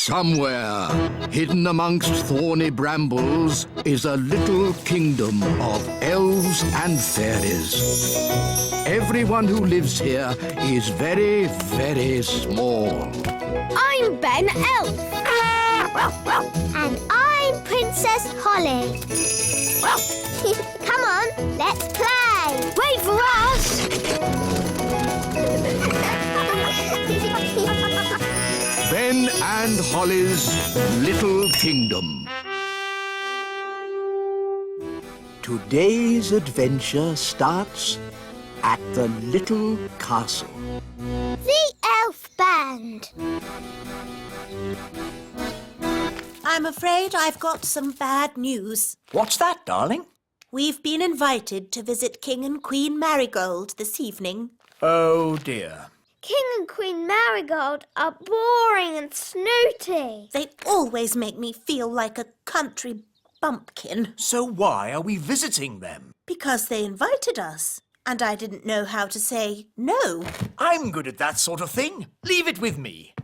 Somewhere, hidden amongst thorny brambles, is a little kingdom of elves and fairies. Everyone who lives here is very, very small. I'm Ben Elf. And I'm Princess Holly. Come on, let's play. Wait for us. Ben and Holly's Little Kingdom. Today's adventure starts at the Little Castle. The Elf Band. I'm afraid I've got some bad news. What's that, darling? We've been invited to visit King and Queen Marigold this evening. Oh, dear. King and Queen Marigold are boring and snooty. They always make me feel like a country bumpkin So why are we visiting them? because they invited us, and I didn't know how to say no. I'm good at that sort of thing. Leave it with me.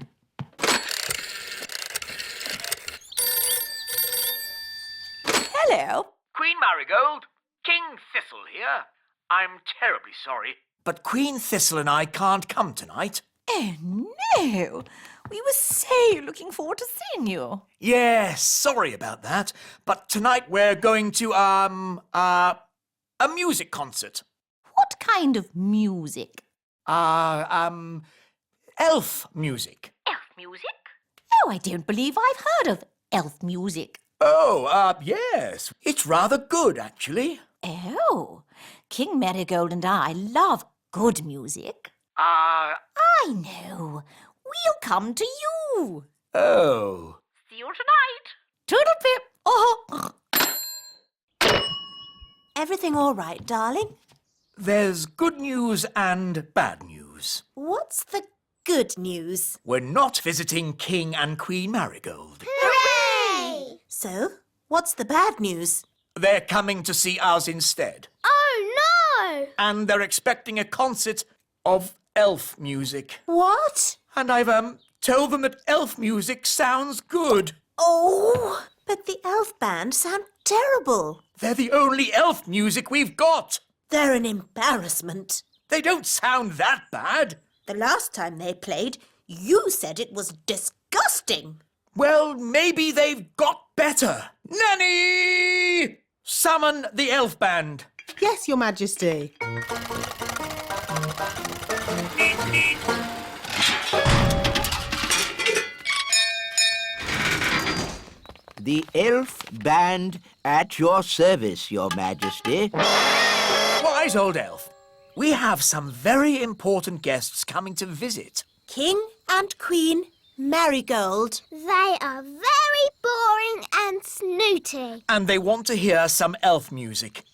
Hello. Queen Marigold, King Thistle here. I'm terribly sorry. But Queen Thistle and I can't come tonight. Oh, no. We were so looking forward to seeing you. Yes, sorry about that. But tonight we're going to, a music concert. What kind of music? Elf music. Elf music? Oh, I don't believe I've heard of elf music. Oh, yes. It's rather good, actually. Oh, King Marigold and I love good music. I know. We'll come to you. Oh. See you tonight. Toodle-pip. Oh. Everything all right, darling? There's good news and bad news. What's the good news? We're not visiting King and Queen Marigold. Hooray! So, what's the bad news? They're coming to see us instead. Oh, no! And they're expecting a concert of elf music. What? And I've, told them that elf music sounds good. Oh, but the elf band sound terrible. They're the only elf music we've got. They're an embarrassment. They don't sound that bad. The last time they played, you said it was disgusting. Well, maybe they've got better. Nanny! Summon the elf band. Yes, Your Majesty. The elf band at your service, Your Majesty. Wise old elf. We have some very important guests coming to visit. King and Queen Marigold. They are very boring and snooty. And they want to hear some elf music.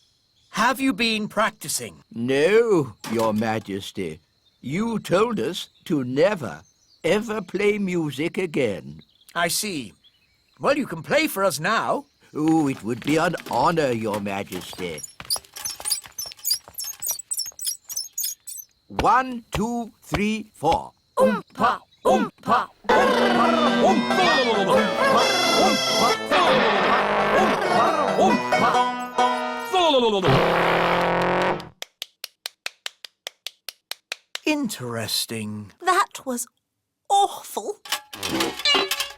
Have you been practicing? No, Your Majesty. You told us to never, ever play music again. I see. Well, you can play for us now. Oh, it would be an honor, Your Majesty. 1, 2, 3, 4. Oompa, oompa. Interesting. That was awful.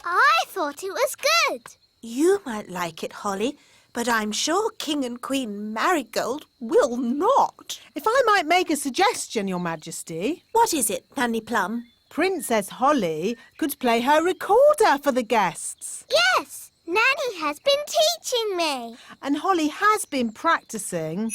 I thought it was good. You might like it, Holly, but I'm sure King and Queen Marigold will not. If I might make a suggestion, Your Majesty, What is it, Nanny Plum? Princess Holly could play her recorder for the guests. Yes, Nanny has been teaching me. And Holly has been practicing.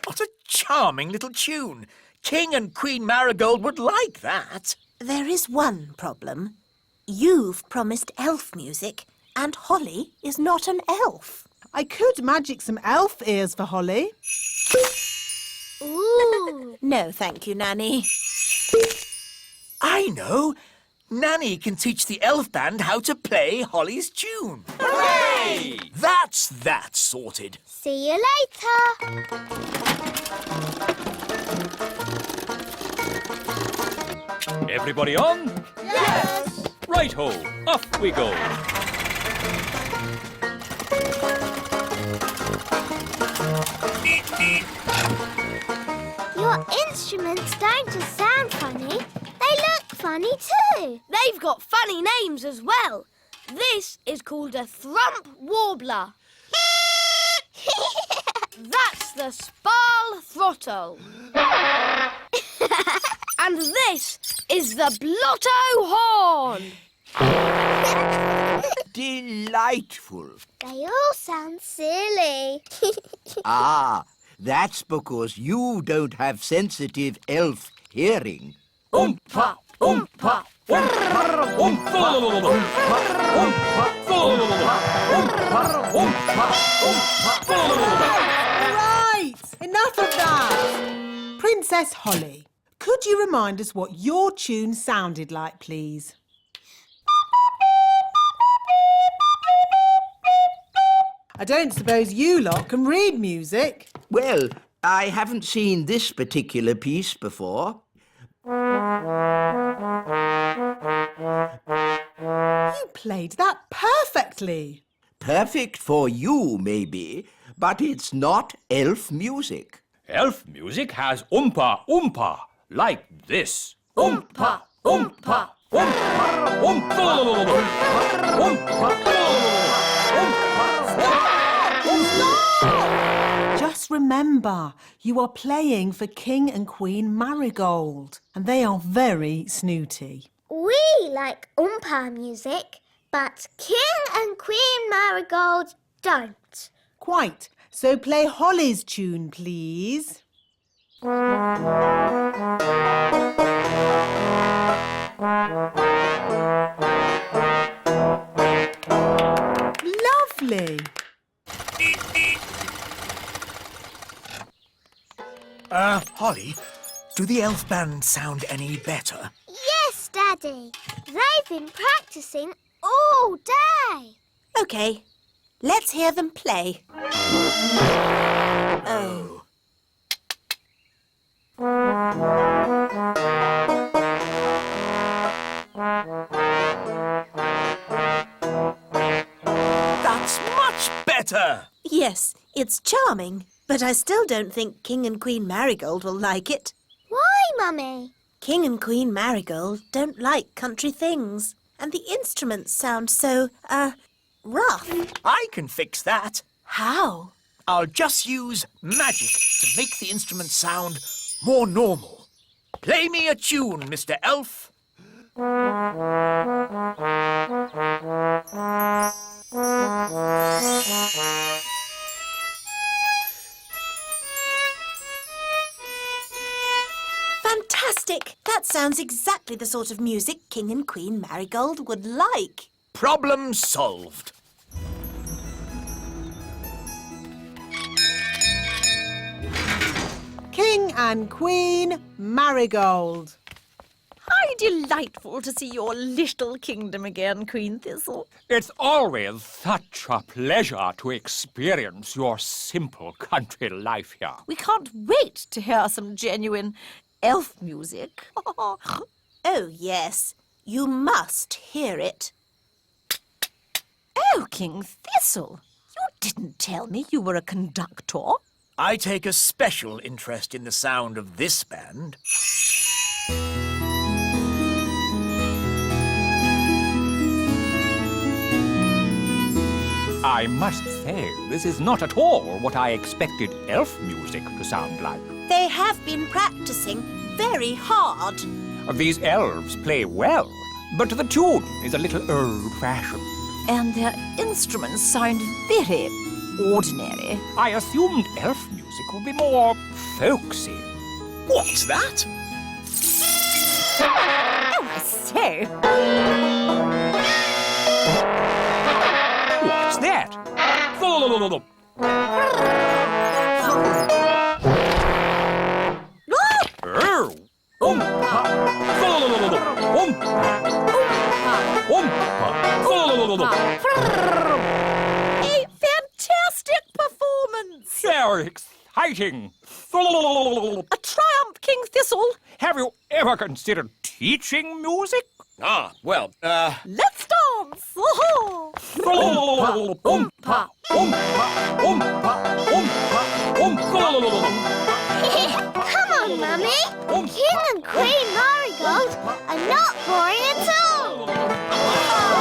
What a charming little tune. King and Queen Marigold would like that. There is one problem. You've promised elf music, and Holly is not an elf. I could magic some elf ears for Holly. Ooh. No, thank you, Nanny. I know. Nanny can teach the elf band how to play Holly's tune. Hooray! Hooray! That's that sorted. See you later. Everybody on? Yes. Right-ho, off we go. Your instruments don't just sound funny, they look funny too. They've got funny names as well. This is called a thrump warbler. That's the spal throttle. And this is the blotto horn. Delightful. They all sound silly. Ah, that's because you don't have sensitive elf hearing. Oompa, oompa, oompa, oompa, Right, enough of that. Princess Holly, could you remind us what your tune sounded like, please? I don't suppose you lot can read music. Well, I haven't seen this particular piece before. You played that perfectly. Perfect for you, maybe, but it's not elf music. Elf music has oompa, oompa, like this. Oompa, oompa, oompa, oompa, Just remember, you are playing for King and Queen Marigold, and they are very snooty. We like Oompa music, but King and Queen Marigold don't. Quite. So play Holly's tune, please. Lovely. Holly, do the elf band sound any better? Yes, Daddy. They've been practicing all day. OK, let's hear them play. Oh. That's much better! Yes, it's charming, but I still don't think King and Queen Marigold will like it. Why, Mummy? King and Queen Marigold don't like country things, and the instruments sound so, rough. I can fix that. How? I'll just use magic to make the instrument sound more normal. Play me a tune, Mr. Elf. Fantastic! That sounds exactly the sort of music King and Queen Marigold would like. Problem solved. King and Queen Marigold. How delightful to see your little kingdom again, Queen Thistle. It's always such a pleasure to experience your simple country life here. We can't wait to hear some genuine elf music. Oh, yes. You must hear it. Oh, King Thistle, you didn't tell me you were a conductor. I take a special interest in the sound of this band. I must say, this is not at all what I expected elf music to sound like. They have been practicing very hard. These elves play well, but the tune is a little old-fashioned. And their instruments sound very ordinary. I assumed elf music would be more folksy. What's that? Oh, I say. What's that? Oh! Oompa! Oompa! How exciting! A triumph, King Thistle. Have you ever considered teaching music? Well, Let's dance. Oh. Oompa, oompa, oompa, oompa, oompa. Come on, Mummy. King and Queen Marigold are not boring at all.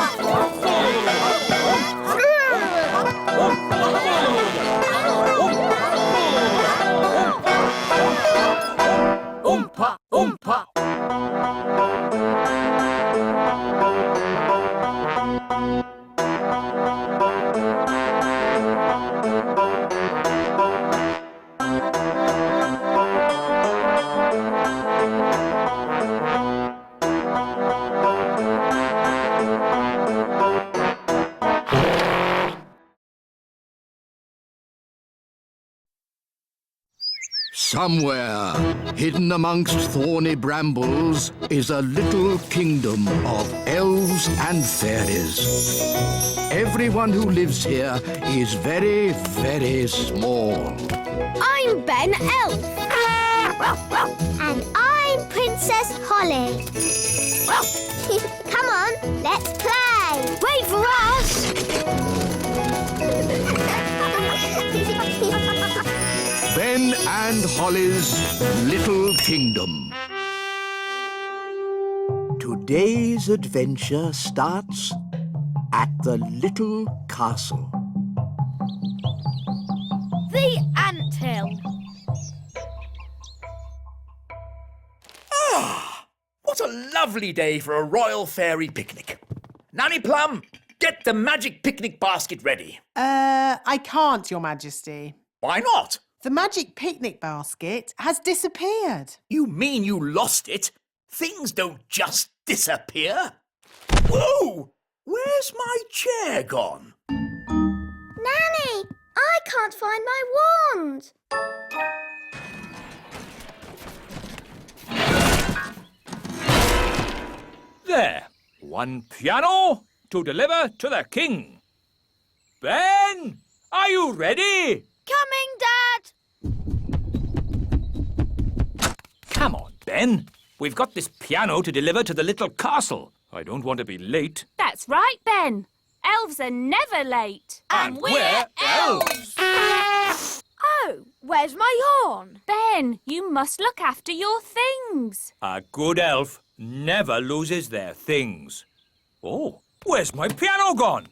Oompa, oompa. Somewhere, hidden amongst thorny brambles, is a little kingdom of elves and fairies. Everyone who lives here is very, very small. I'm Ben Elf. And I'm Princess Holly. Come on, let's play. Wait for us. Ben and Holly's Little Kingdom. Today's adventure starts at the little castle. The anthill. what a lovely day for a royal fairy picnic. Nanny Plum, get the magic picnic basket ready. I can't, Your Majesty. Why not? The magic picnic basket has disappeared. You mean you lost it? Things don't just disappear. Whoa! Where's my chair gone? Nanny, I can't find my wand. There. One piano to deliver to the king. Ben, are you ready? Coming, Dad. Come on, Ben. We've got this piano to deliver to the little castle. I don't want to be late. That's right, Ben. Elves are never late. And we're elves. Oh, where's my horn? Ben, you must look after your things. A good elf never loses their things. Oh, where's my piano gone?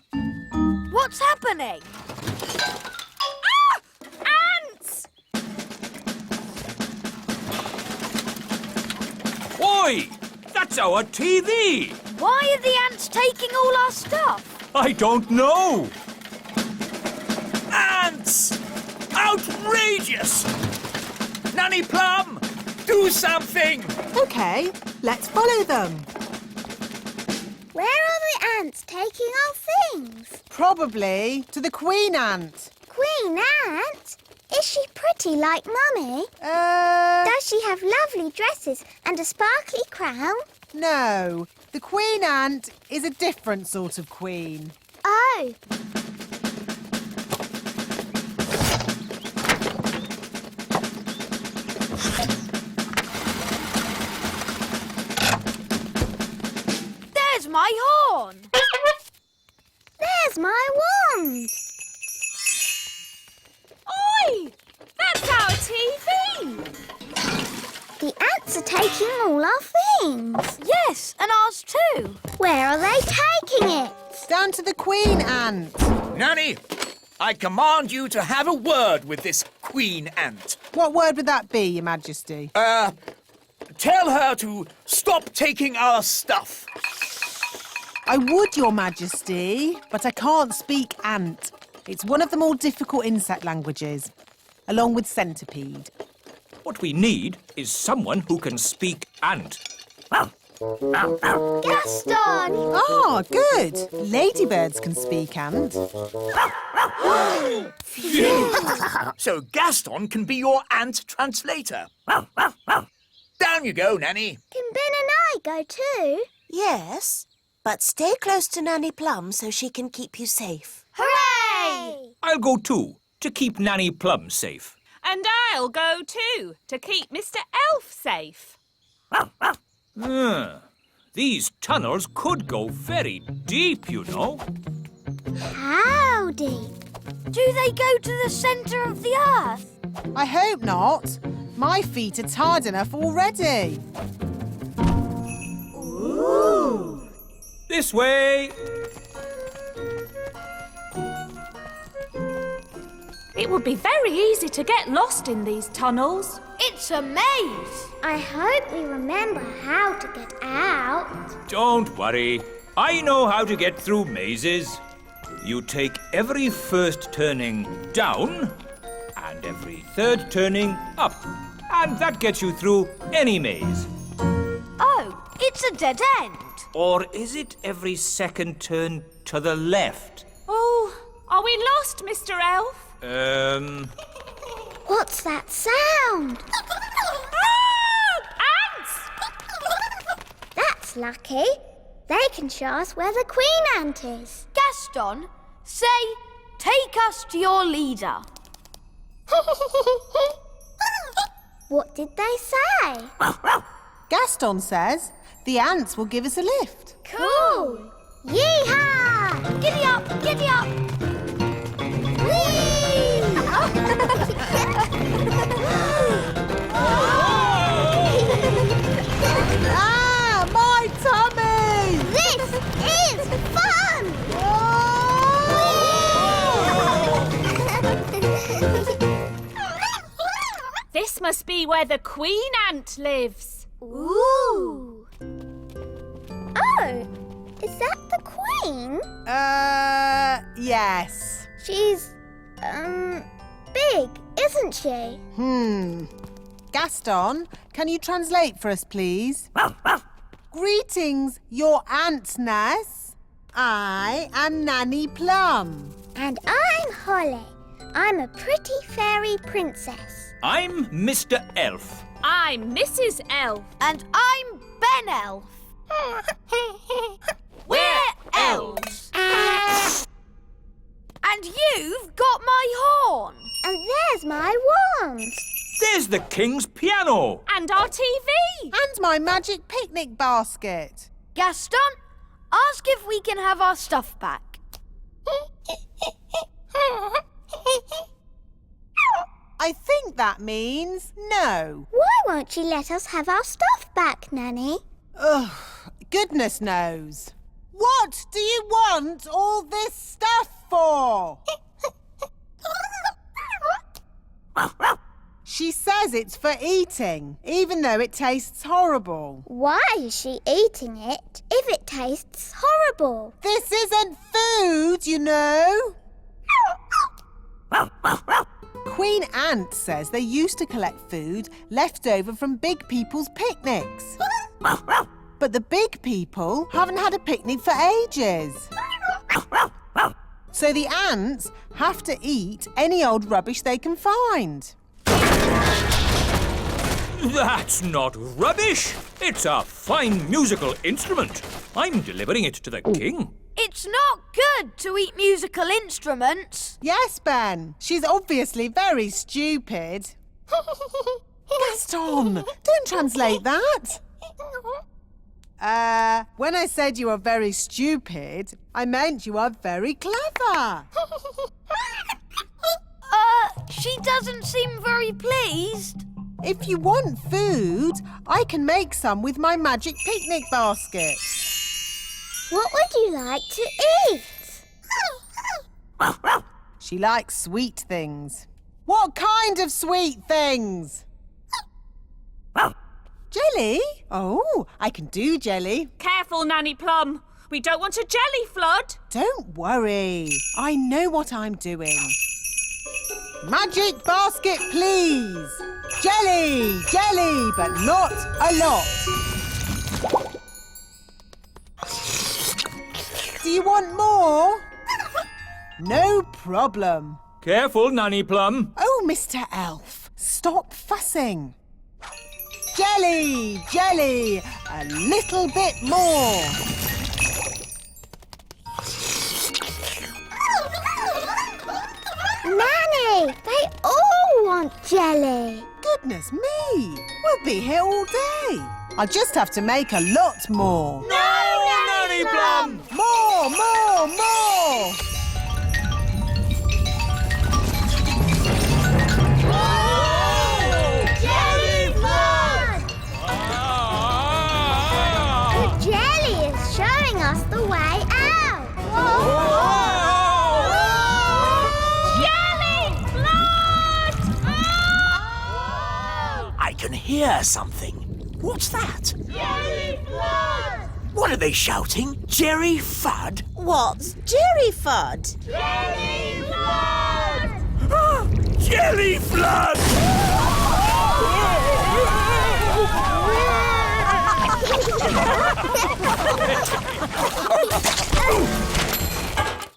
What's happening? Ants! Oi! That's our TV! Why are the ants taking all our stuff? I don't know! Ants! Outrageous! Nanny Plum, do something! OK, let's follow them. Where are the ants taking our things? Probably to the Queen Ant. Queen Ant? Is she pretty like Mummy? Uh, Does she have lovely dresses and a sparkly crown? no. The Queen Ant is a different sort of queen. Oh. There's my horn. There's my wand. Oi! That's our TV! The ants are taking all our things. Yes, and ours too. Where are they taking it? Down to the Queen Ant. Nanny, I command you to have a word with this Queen Ant. What word would that be, Your Majesty? Tell her to stop taking our stuff. I would, Your Majesty, but I can't speak ant. It's one of the more difficult insect languages, along with centipede. What we need is someone who can speak ant. Gaston! Ah, good. Ladybirds can speak ant. So Gaston can be your ant translator. Down you go, Nanny. Can Ben and I go too? Yes, but stay close to Nanny Plum so she can keep you safe. Hooray! I'll go too. to keep Nanny Plum safe. And I'll go too, to keep Mr. Elf safe. These tunnels could go very deep, you know. How deep? Do they go to the centre of the earth? I hope not. My feet are tired enough already. Ooh. This way. It would be very easy to get lost in these tunnels. It's a maze. I hope we remember how to get out. Don't worry. I know how to get through mazes. You take every first turning down and every third turning up. And that gets you through any maze. Oh, it's a dead end. Or is it every second turn to the left? Oh, are we lost, Mr. Elf? What's that sound? Ants! That's lucky. They can show us where the Queen Ant is. Gaston, say, take us to your leader. What did they say? Gaston says the ants will give us a lift. Cool. Yee-haw! Giddy up, giddy up. Whee! Ah, my tummy! This is fun! This must be where the Queen Ant lives. Ooh! Oh, is that the Queen? Yes. She's, big, isn't she? Gaston, can you translate for us, please? Greetings, your Antness. I am Nanny Plum. And I'm Holly. I'm a pretty fairy princess. I'm Mr. Elf. I'm Mrs. Elf. And I'm Ben Elf. We're elves. And you've got my horn. And there's my wand. There's the King's piano. And our TV. And my magic picnic basket. Gaston, ask if we can have our stuff back. I think that means no. Why won't you let us have our stuff back, Nanny? Ugh, goodness knows. What do you want all this stuff for? She says it's for eating, even though it tastes horrible. Why is she eating it if it tastes horrible? This isn't food, you know. Queen Ant says they used to collect food left over from big people's picnics. But the big people haven't had a picnic for ages. So the ants have to eat any old rubbish they can find. That's not rubbish. It's a fine musical instrument. I'm delivering it to the king. It's not good to eat musical instruments. Yes, Ben. She's obviously very stupid. Gaston, don't translate that. When I said you are very stupid, I meant you are very clever. She doesn't seem very pleased. If you want food, I can make some with my magic picnic basket. What would you like to eat? She likes sweet things. What kind of sweet things? Jelly? Oh, I can do jelly. Careful, Nanny Plum. We don't want a jelly flood. Don't worry. I know what I'm doing. Magic basket, please. Jelly, jelly, but not a lot. Do you want more? No problem. Careful, Nanny Plum. Oh, Mr. Elf, stop fussing. Jelly, jelly, a little bit more. Nanny! want jelly. Goodness me! We'll be here all day. I just have to make a lot more. Nanny Plum! More, more, more! Jelly flood! The jelly is showing us the way out. Jelly flood! I can hear something. What's that? Jelly flood! What are they shouting? Jerry Fudd? What's Jerry Fudd? Jelly flood! Jelly Flood!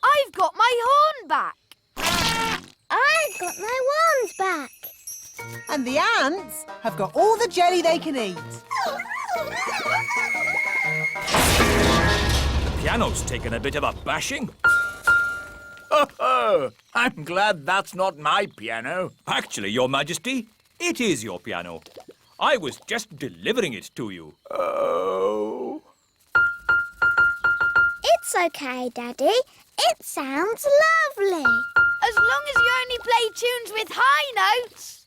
I've got my horn back. I've got my wands back. And the ants have got all the jelly they can eat. The piano's taken a bit of a bashing. Oh, I'm glad that's not my piano. Actually, Your Majesty, it is your piano. I was just delivering it to you. Oh. It's okay, Daddy. It sounds lovely. As long as you only play tunes with high notes.